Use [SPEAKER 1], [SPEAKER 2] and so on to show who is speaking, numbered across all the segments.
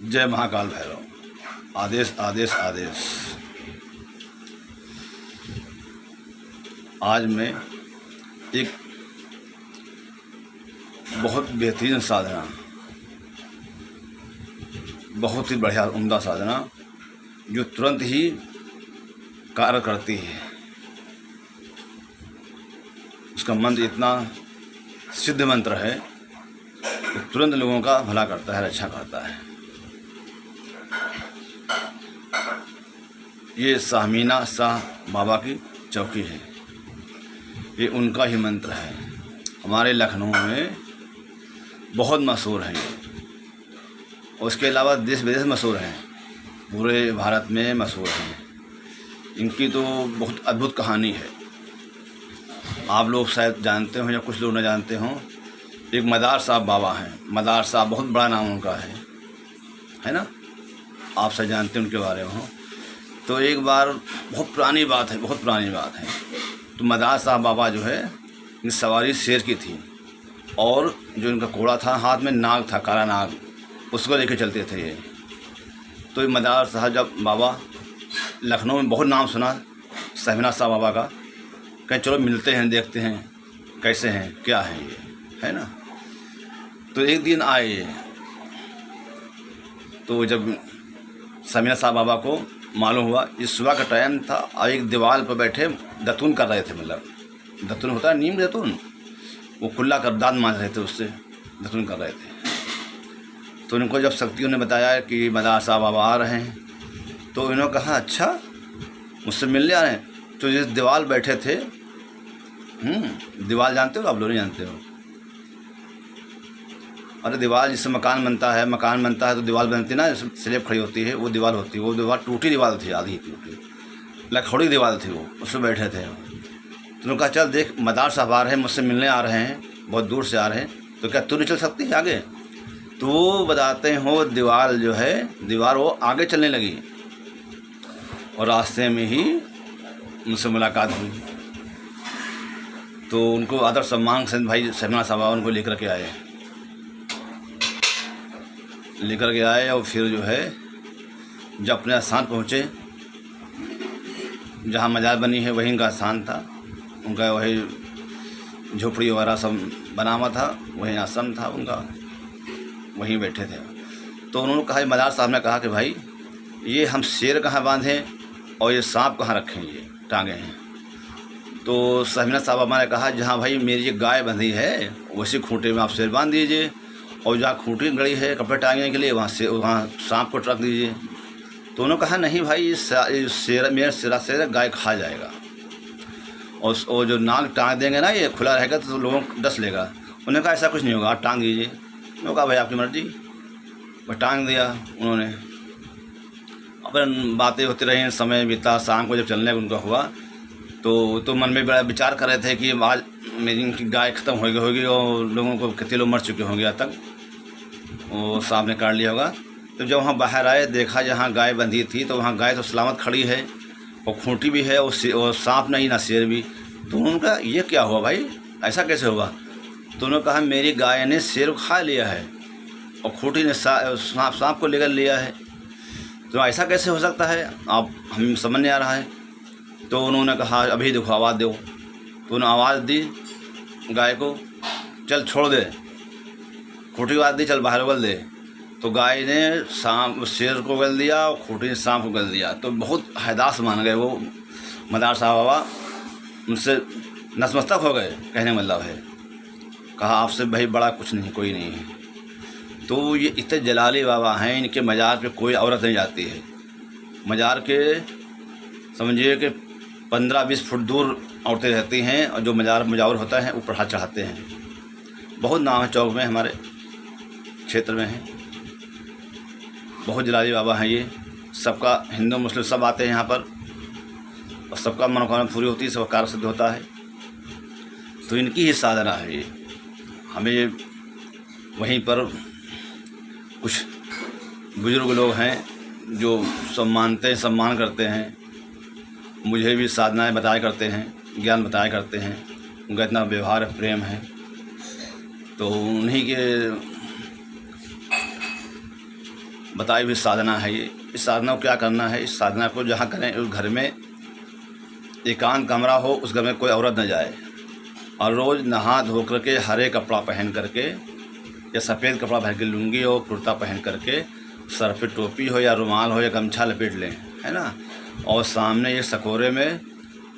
[SPEAKER 1] जय महाकाल भैरव। आदेश आदेश आदेश। आज मैं एक बहुत बेहतरीन साधना, बहुत ही बढ़िया उम्दा साधना जो तुरंत ही कार्य करती है। उसका मंत्र इतना सिद्ध मंत्र है कि तुरंत लोगों का भला करता है, रक्षा करता है। ये शाहमीना शाह बाबा की चौकी है, ये उनका ही मंत्र है। हमारे लखनऊ में बहुत मशहूर हैं ये, और उसके अलावा देश विदेश मशहूर हैं, पूरे भारत में मशहूर हैं। इनकी तो बहुत अद्भुत कहानी है, आप लोग शायद जानते हो या कुछ लोग न जानते हों। एक मदार साहब बाबा हैं, मदार साहब बहुत बड़ा नाम उनका है ना, आप सब जानते हैं उनके बारे में हो। तो एक बार बहुत पुरानी बात है, तो मदार साहब बाबा जो है इनकी सवारी शेर की थी, और जो इनका घोड़ा था हाथ में नाग था, काला नाग, उसको लेके चलते थे ये। तो ये मदार साहब जब बाबा लखनऊ में बहुत नाम सुना शाहमीना शाह बाबा का, कहीं चलो मिलते हैं, देखते हैं कैसे हैं, क्या है ये, है ना। तो एक दिन आए ये, तो जब शाहमीना शाह बाबा को मालूम हुआ, इस सुबह का टाइम था, और एक दीवार पर बैठे दतून कर रहे थे, मतलब दतून होता है नीम दतून, वो कुल्ला कर दांत मांझ रहे थे, उससे दतून कर रहे थे। तो उनको जब शक्तियों ने बताया कि मदार साहब बाबा आ रहे हैं, तो इन्होंने कहा अच्छा मुझसे मिलने आ रहे हैं। तो जिस दीवार बैठे थे, दीवार जानते हो आप लोग, नहीं जानते हो? अरे दीवार जिससे मकान बनता है तो दीवार बनती ना, स्लेब खड़ी होती है, वो दीवार होती है। वो दीवार टूटी दीवार थी, आधी टूटी लखौड़ी दीवार थी, वो उसमें बैठे थे। तो उन्होंने कहा चल देख, मदार साहब आ रहे हैं, मुझसे मिलने आ रहे हैं, बहुत दूर से आ रहे हैं, तो क्या तू नहीं चल सकती है आगे? तो वो बताते हो दीवार जो है, दीवार वो आगे चलने लगी, और रास्ते में ही उनसे मुलाकात हुई। तो उनको आदर सम्मान से भाई शाहमीना साहब उनको लेकर के आए, और फिर जो है जब अपने स्थान पहुँचे, जहाँ मजार बनी है वहीं उनका स्थान था, उनका वही झोपड़ी वगैरह सब बना हुआ था, वहीं आश्रम था उनका, वहीं बैठे थे। तो उन्होंने कहा, मदार साहब ने कहा कि भाई ये हम शेर कहाँ बांधें और ये सांप कहाँ रखें, ये टांगे हैं। तो शाहमीना साहब बाबा ने कहा, जहाँ भाई मेरी ये गाय बंधी है उसी खूंटे में आप शेर बांध दीजिए, और जहाँ खूंटी गड़ी है कपड़े टांगने के लिए वहाँ सांप को रख दीजिए। तो उन्होंने कहा नहीं भाई, ये शेर मेरा शेर गाय खा जाएगा, और जो नाग टांग देंगे ना, ये खुला रहेगा तो लोगों को डस लेगा। उन्होंने कहा ऐसा कुछ नहीं होगा, आप टांग दीजिए। उन्होंने कहा भाई आपकी मर्जी, बस टांग दिया उन्होंने। अपन बातें होती रही, समय बीता, शाम को जब चलने उनका हुआ, तो मन में बड़ा विचार कर रहे थे कि आज मेरी गाय ख़त्म होगी, और लोगों को कितने लोग मर चुके होंगे आज तक, वो सांप ने काट लिया होगा। तो जब वहाँ बाहर आए, देखा जहाँ गाय बंधी थी, तो वहाँ गाय तो सलामत खड़ी है, और खूंटी भी है, और सांप नहीं ना शेर भी। तो उन्होंने कहा ये क्या हुआ भाई, ऐसा कैसे होगा? तो उन्होंने कहा मेरी गाय ने शेर को खा लिया है, और खूंटी ने सांप को लेकर लिया है, तो ऐसा कैसे हो सकता है, आप हमें समझ नहीं आ रहा है। तो उन्होंने कहा अभी देखो आवाज़ दो। तो उन्होंने आवाज़ दी गाय को, चल छोड़ दे, खूंटी आवाज़ दी, चल बाहर उगल दे। तो गाय ने शेर को उगल दिया, और खूंटी ने सांप को उगल दिया। तो बहुत हैदास मान गए वो मदार साहब बाबा, उनसे नतमस्तक हो गए, कहने मतलब है। कहा आपसे भाई बड़ा कुछ नहीं, कोई नहीं है। तो ये इतने जलाली बाबा हैं, इनके मज़ार पे कोई औरत नहीं जाती है। मज़ार के समझिए कि 15-20 फुट दूर औरतें रहती हैं, और जो मुजावर होता है ऊपर हाथ चढ़ाते हैं। बहुत नाम है चौक में, हमारे क्षेत्र में है, बहुत जलाली बाबा हैं ये। सबका हिंदू मुस्लिम सब आते हैं यहाँ पर, और सबका मनोकामना पूरी होती है, सबका कार्य सिद्ध होता है। तो इनकी ही साधना है ये। हमें वहीं पर कुछ बुजुर्ग लोग हैं जो सम्मान करते हैं, मुझे भी साधनाएं बताया करते हैं, ज्ञान बताया करते हैं, उनका इतना व्यवहार प्रेम है। तो उन्हीं के बताई हुई साधना है ये। इस साधना को क्या करना है, इस साधना को जहाँ करें उस घर में एकांत कमरा हो, उस घर में कोई औरत न जाए, और रोज़ नहा धो करके हरे कपड़ा पहन करके या सफ़ेद कपड़ा पहन के, लुंगी और कुर्ता पहन करके, सर पे टोपी हो या रुमाल हो या गमछा लपेट लें, है ना। और सामने एक सकोरे में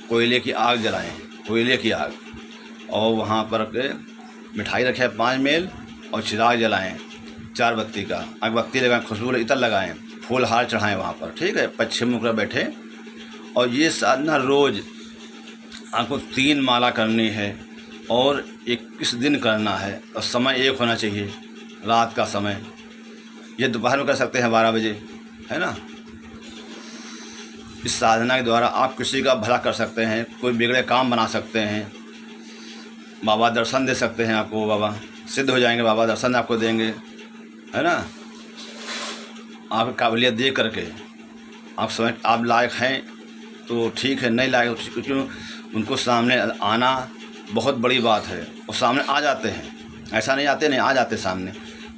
[SPEAKER 1] कोयले की आग जलाएं, कोयले की आग, और वहाँ पर के मिठाई रखें 5 मेल, और चिराग जलाएं 4 बत्ती का, अगरबत्ती लगाएं, खुशबू इतर लगाएं, फूल हार चढ़ाएं वहाँ पर, ठीक है। पश्चिम मुख बैठे, और ये साधना रोज़ आपको 3 माला करनी है, और 21 दिन करना है, और समय एक होना चाहिए, रात का समय। ये दोपहर में कर सकते हैं 12 बजे, है ना। इस साधना के द्वारा आप किसी का भला कर सकते हैं, कोई बिगड़े काम बना सकते हैं, बाबा दर्शन दे सकते हैं आपको, बाबा सिद्ध हो जाएंगे, बाबा दर्शन आपको देंगे, है ना। आप काबिलियत दे करके आप समझ आप लायक हैं तो ठीक है, नहीं लायक क्योंकि उनको सामने आना बहुत बड़ी बात है। वो सामने आ जाते हैं, ऐसा नहीं आते नहीं, आ जाते सामने,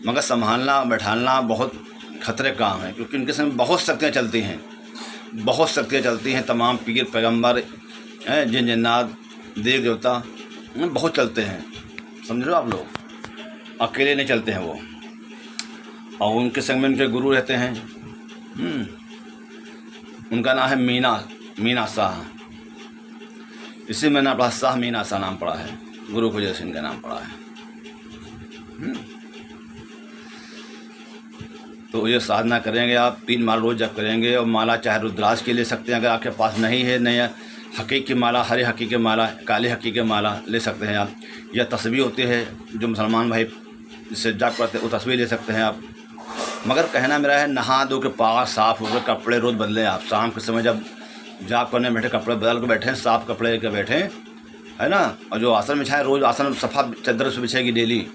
[SPEAKER 1] मगर संभालना बैठालना बहुत खतरे का काम है, क्योंकि उनके सामने बहुत शक्तियाँ चलती हैं, बहुत शक्तियाँ चलती हैं। तमाम पीर पैगंबर जिन जन्नात देव देवता बहुत चलते हैं, समझ रहे हो आप लोग, अकेले नहीं चलते हैं वो। और उनके संग में उनके गुरु रहते हैं, उनका नाम है मीना शाह। इसी में नाम पड़ा, शाह मीना शाह नाम पड़ा है, गुरु को जैसे इनका नाम पड़ा है। तो ये साधना करेंगे आप, 3 माला रोज़ जब करेंगे, और माला चाहे रुद्राक्ष की ले सकते हैं, अगर आपके पास नहीं है, नहीं हकीक की माला, हरे हकीक की माला, काले हकीक की माला ले सकते हैं आप, या तस्बीह होती है जो मुसलमान भाई जिससे जाग पड़ते हैं, वो तस्बीह ले सकते हैं आप। मगर कहना मेरा है, नहा धो के पास साफ़ होकर कपड़े रोज़ बदलें आप। शाम के समय जब जाप करने बैठे, कपड़े बदल के बैठें, साफ़ कपड़े लेकर बैठें, है ना। और जो आसन बिछाए रोज़ आसन सफ़ा चद्दर से बिछेगी डेली,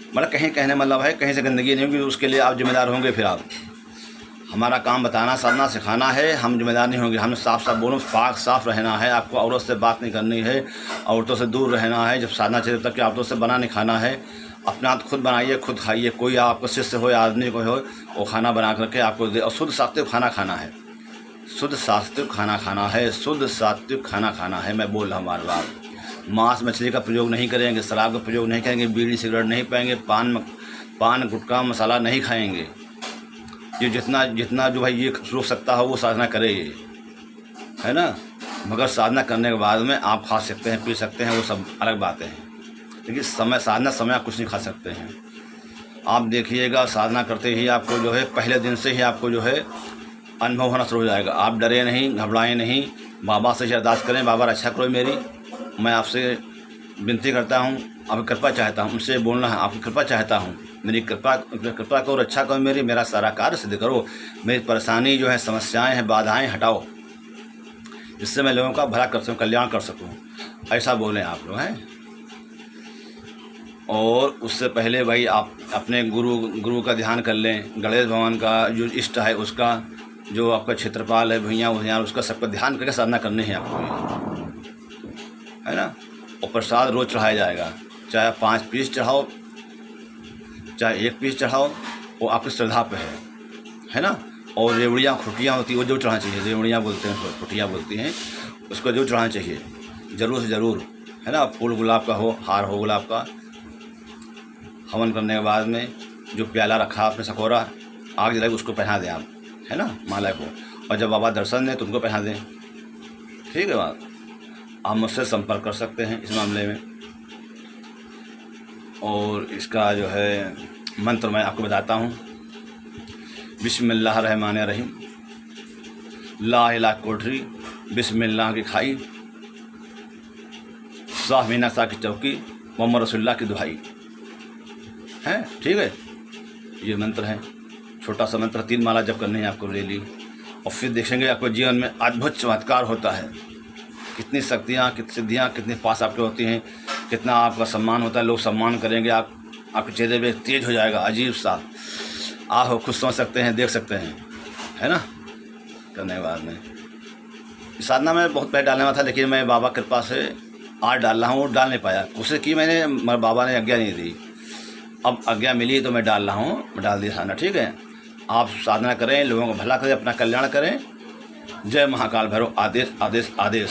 [SPEAKER 1] मतलब कहीं कहने मतलब है कहीं से गंदगी नहीं होगी, उसके लिए आप जिम्मेदार होंगे। फिर आप, हमारा काम बताना साधना सिखाना है, हम जिम्मेदार नहीं होंगे। हमें साफ साफ बोलो, पाक साफ रहना है, आपको औरत से बात नहीं करनी है, औरतों से दूर रहना है। जब साधना चले तक कि औरतों से बना नहीं खाना है, अपना हाथ खुद बनाइए, खुद खाइए। कोई आपको शिष्य हो या आदमी कोई हो, वो खाना बना करके आपको दे, और शुद्ध सात्विक खाना खाना है, शुद्ध सात्विक खाना खाना है, शुद्ध सात्विक खाना खाना है। मैं बोल रहा हूँ बार बार, मांस मछली का प्रयोग नहीं करेंगे, शराब का प्रयोग नहीं करेंगे, बीड़ी सिगरेट नहीं पाएंगे, पान गुटखा मसाला नहीं खाएंगे। ये जितना जो भाई ये रोक सकता हो वो साधना करे, ये है ना। मगर साधना करने के बाद में आप खा सकते हैं, पी सकते हैं, वो सब अलग बातें हैं, लेकिन साधना समय आप कुछ नहीं खा सकते हैं। आप देखिएगा, साधना करते ही आपको जो है पहले दिन से ही आपको जो है अनुभव होना शुरू हो जाएगा। आप डरे नहीं, घबराएं नहीं, बाबा से अरदास करें, बाबा रक्षा करो मेरी, मैं आपसे विनती करता हूँ, आपकी कृपा चाहता हूँ, उनसे बोलना है, आपकी कृपा चाहता हूँ, मेरी कृपा करो, रक्षा करो मेरी, मेरा सारा कार्य सिद्ध करो, मेरी परेशानी जो है, समस्याएं हैं, बाधाएं हटाओ, जिससे मैं लोगों का भला कर सकूँ, कल्याण कर सकूँ। ऐसा बोलें आप लोग हैं। और उससे पहले भाई आप अपने गुरु का ध्यान कर लें, गणेश भगवान का जो इष्ट है उसका, जो आपका क्षेत्रपाल है, भैया उसका सबका ध्यान करके साधना करनी है आपको, है ना। और प्रसाद रोज़ चढ़ाया जाएगा, चाहे 5 पीस चढ़ाओ, चाहे 1 पीस चढ़ाओ, वो आपकी श्रद्धा पे है ना। और रेवड़ियाँ खुटियाँ होती है, वो जो चढ़ाना चाहिए, रेवड़ियाँ बोलते हैं, खुटियाँ बोलती हैं, उसको जो चढ़ाना चाहिए ज़रूर से ज़रूर, है ना। फूल गुलाब का हो, हार हो गुलाब का। हवन करने के बाद में जो प्याला रखा आपने सकोरा, आग जलाए, उसको पहना दें आप, है ना, माला को। और जब बाबा दर्शन दें तो उनको पहना दें, ठीक है बात। आप मुझसे संपर्क कर सकते हैं इस मामले में। और इसका जो है मंत्र मैं आपको बताता हूँ। बिस्मिल्लाहिर्रहमानिर्रहीम, ला इलाहा कोठरी, बिस्मिल्लाह की खाई, शाह मीना शाह की चौकी, मोहम्मद रसूलुल्लाह की दुहाई है, ठीक है। ये मंत्र है, छोटा सा मंत्र, 3 माला जब करनी है आपको डेली। और फिर देखेंगे आपको जीवन में अद्भुत चमत्कार होता है। कितनी शक्तियाँ, कितनी सिद्धियाँ, कितने पास आपके होती हैं, कितना आपका सम्मान होता है, लोग सम्मान करेंगे, आपके चेहरे पे तेज हो जाएगा, अजीब सा आप खुद समझ सकते हैं, देख सकते हैं, है ना। करने के बाद में साधना में बहुत पहले डालने वाला था, लेकिन मैं बाबा कृपा से आज डाल रहा हूँ, डाल नहीं पाया, कोशिश की मैंने, मगर बाबा ने आज्ञा नहीं दी। अब आज्ञा मिली तो मैं डाल रहा हूँ, मैं डाल दिया साधना, ठीक है। आप साधना करें, लोगों का भला करें, अपना कल्याण करें। जय महाकाल भैरव। आदेश आदेश आदेश।